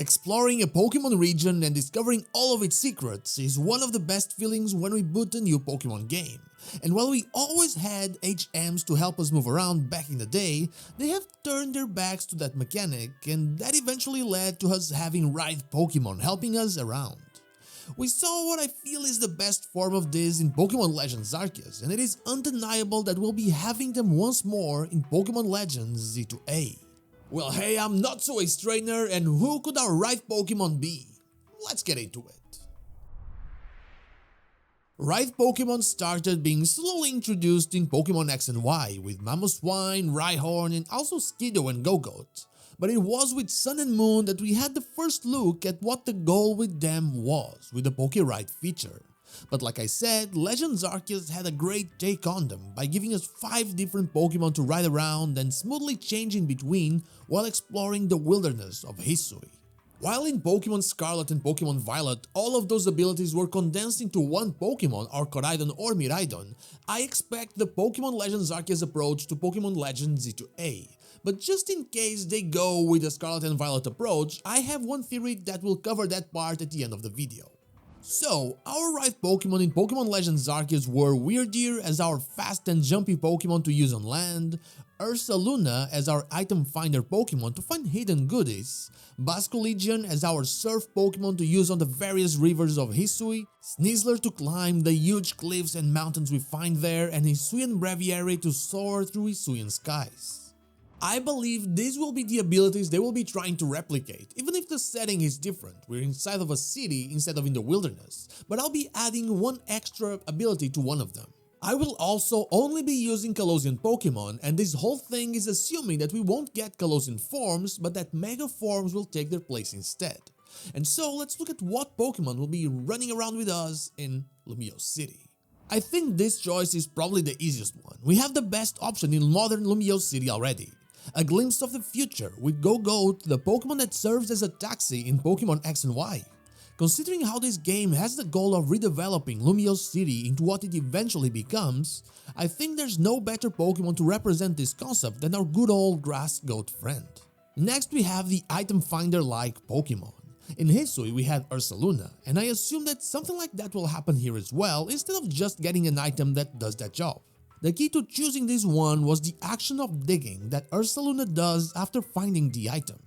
Exploring a Pokemon region and discovering all of its secrets is one of the best feelings when we boot a new Pokemon game. And while we always had HMs to help us move around back in the day, they have turned their backs to that mechanic, and that eventually led to us having RIDE Pokemon helping us around. We saw what I feel is the best form of this in Pokémon Legends Arceus, and it is undeniable that we'll be having them once more in Pokémon Legends ZA. Well, hey, I'm not so a strainer, and who could our RIDE Pokemon be? Let's get into it. RIDE Pokemon started being slowly introduced in Pokemon X and Y with Mamoswine, Rhyhorn, and also Skiddo and Gogoat. But it was with Sun and Moon that we had the first look at what the goal with them was with the PokéRide feature. But like I said, Legends Arceus had a great take on them by giving us 5 different Pokemon to ride around and smoothly change in between while exploring the wilderness of Hisui. While in Pokemon Scarlet and Pokemon Violet, all of those abilities were condensed into one Pokemon, or Koraidon or Miraidon, I expect the Pokemon Legends Arceus approach to Pokemon Legends ZA. But just in case they go with the Scarlet and Violet approach, I have one theory that will cover that part at the end of the video. So, our RIDE Pokemon in Pokemon Legends Arceus were Weirdeer as our fast and jumpy Pokemon to use on land, Ursaluna as our item finder Pokemon to find hidden goodies, Basculegion as our surf Pokemon to use on the various rivers of Hisui, Sneasler to climb the huge cliffs and mountains we find there, and Hisuian Breviary to soar through Hisuian skies. I believe these will be the abilities they will be trying to replicate, even if the setting is different. We're inside of a city instead of in the wilderness, but I'll be adding one extra ability to one of them. I will also only be using Kalosian Pokemon, and this whole thing is assuming that we won't get Kalosian Forms, but that Mega Forms will take their place instead. And so let's look at what Pokemon will be running around with us in Lumiose City. I think this choice is probably the easiest one. We have the best option in modern Lumiose City already. A glimpse of the future with Gogoat, the Pokemon that serves as a taxi in Pokemon X and Y. Considering how this game has the goal of redeveloping Lumiose City into what it eventually becomes, I think there's no better Pokemon to represent this concept than our good old Grass Goat friend. Next we have the item finder-like Pokemon. In Hisui we had Ursaluna, and I assume that something like that will happen here as well, instead of just getting an item that does that job. The key to choosing this one was the action of digging that Ursaluna does after finding the item.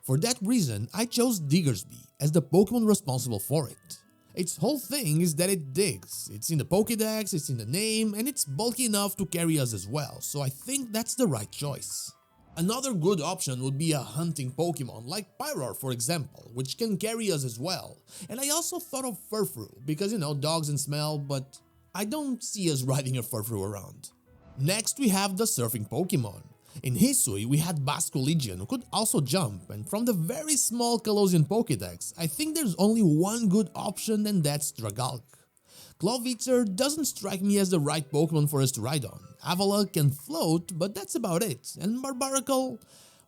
For that reason, I chose Diggersby as the Pokemon responsible for it. Its whole thing is that it digs, it's in the Pokédex, it's in the name, and it's bulky enough to carry us as well, so I think that's the right choice. Another good option would be a hunting Pokemon like Pyroar for example, which can carry us as well. And I also thought of Furfrou because dogs and smell, but I don't see us riding a Furfrou around. Next we have the surfing Pokemon. In Hisui we had Basculegion who could also jump, and from the very small Kalosian Pokédex, I think there's only one good option, and that's Dragalge. Clawitzer doesn't strike me as the right Pokemon for us to ride on. Avala can float, but that's about it, and Barbaracle,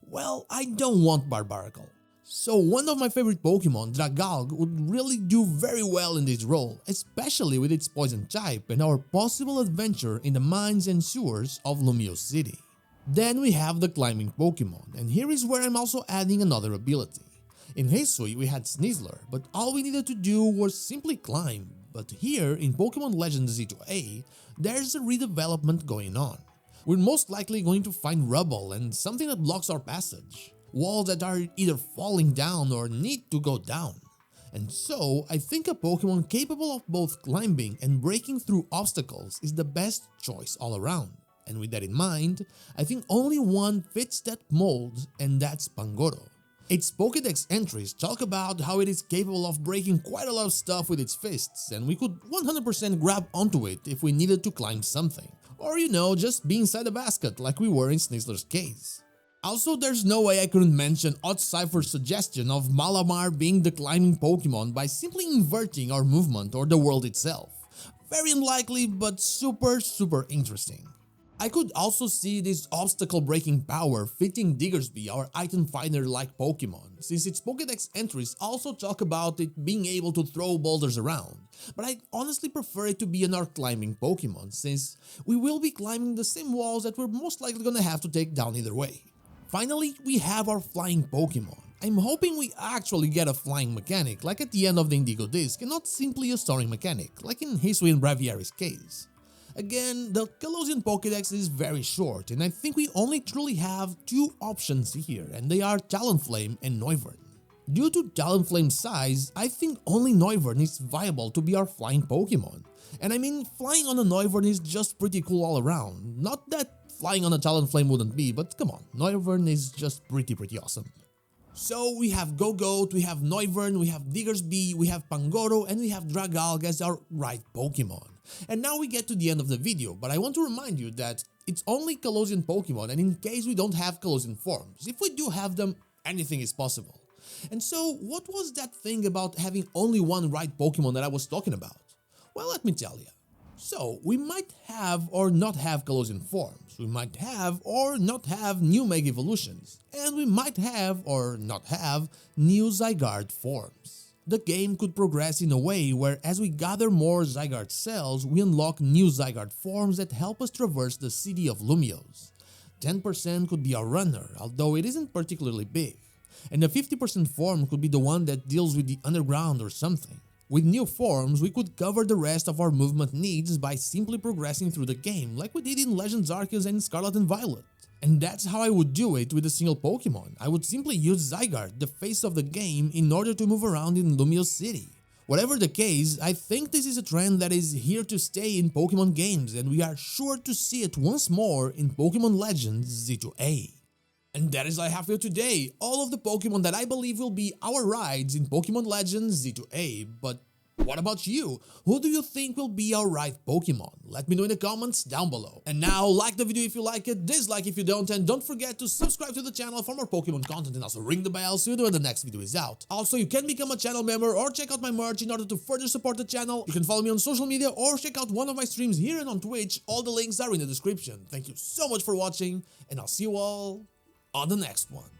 well, I don't want Barbaracle. So one of my favorite Pokemon, Dragalge, would really do very well in this role, especially with its poison type and our possible adventure in the mines and sewers of Lumiose City. Then we have the climbing Pokemon, and here is where I'm also adding another ability. In Hisui we had Sneasler, but all we needed to do was simply climb, but here in Pokemon Legends ZA, there's a redevelopment going on. We're most likely going to find rubble and something that blocks our passage. Walls that are either falling down or need to go down. And so, I think a Pokemon capable of both climbing and breaking through obstacles is the best choice all around. And with that in mind, I think only one fits that mold, and that's Pangoro. Its Pokédex entries talk about how it is capable of breaking quite a lot of stuff with its fists, and we could 100% grab onto it if we needed to climb something. Or just be inside a basket like we were in Sneasler's case. Also, there's no way I couldn't mention Oddcypher's suggestion of Malamar being the climbing Pokemon by simply inverting our movement or the world itself. Very unlikely, but super interesting. I could also see this obstacle breaking power fitting Diggersby, our item finder like Pokemon, since its Pokédex entries also talk about it being able to throw boulders around. But I honestly prefer it to be an arc climbing Pokemon, since we will be climbing the same walls that we're most likely gonna have to take down either way. Finally, we have our flying Pokemon. I'm hoping we actually get a flying mechanic like at the end of the Indigo Disc and not simply a storing mechanic like in Hisui and Braviary's case. Again, the Kalosian Pokédex is very short and I think we only truly have two options here, and they are Talonflame and Noivern. Due to Talonflame's size, I think only Noivern is viable to be our flying Pokemon. And I mean, flying on a Noivern is just pretty cool all around. Not that flying on a Talonflame wouldn't be, but come on, Noivern is just pretty awesome. So we have Gogoat, we have Noivern, we have Diggersby, we have Pangoro, and we have Dragalg as our RIDE Pokemon. And now we get to the end of the video, but I want to remind you that it's only Kalosian Pokemon, and in case we don't have Kalosian Forms, if we do have them, anything is possible. And so, what was that thing about having only one RIDE Pokemon that I was talking about? Well, let me tell you. So, we might have or not have Kalosian Forms, we might have or not have new Mega Evolutions, and we might have or not have new Zygarde forms. The game could progress in a way where as we gather more Zygarde cells, we unlock new Zygarde forms that help us traverse the city of Lumiose. 10% could be our runner, although it isn't particularly big, and the 50% form could be the one that deals with the underground or something. With new forms, we could cover the rest of our movement needs by simply progressing through the game like we did in Legends Arceus and Scarlet and Violet. And that's how I would do it with a single Pokemon. I would simply use Zygarde, the face of the game, in order to move around in Lumiose City. Whatever the case, I think this is a trend that is here to stay in Pokemon games, and we are sure to see it once more in Pokémon Legends ZA. And that is all I have for you today, all of the Pokemon that I believe will be our rides in Pokémon Legends ZA, but what about you? Who do you think will be our RIDE Pokemon? Let me know in the comments down below. And now, like the video if you like it, dislike if you don't, and don't forget to subscribe to the channel for more Pokemon content and also ring the bell so you know when the next video is out. Also, you can become a channel member or check out my merch in order to further support the channel. You can follow me on social media or check out one of my streams here and on Twitch. All the links are in the description. Thank you so much for watching, and I'll see you all on the next one.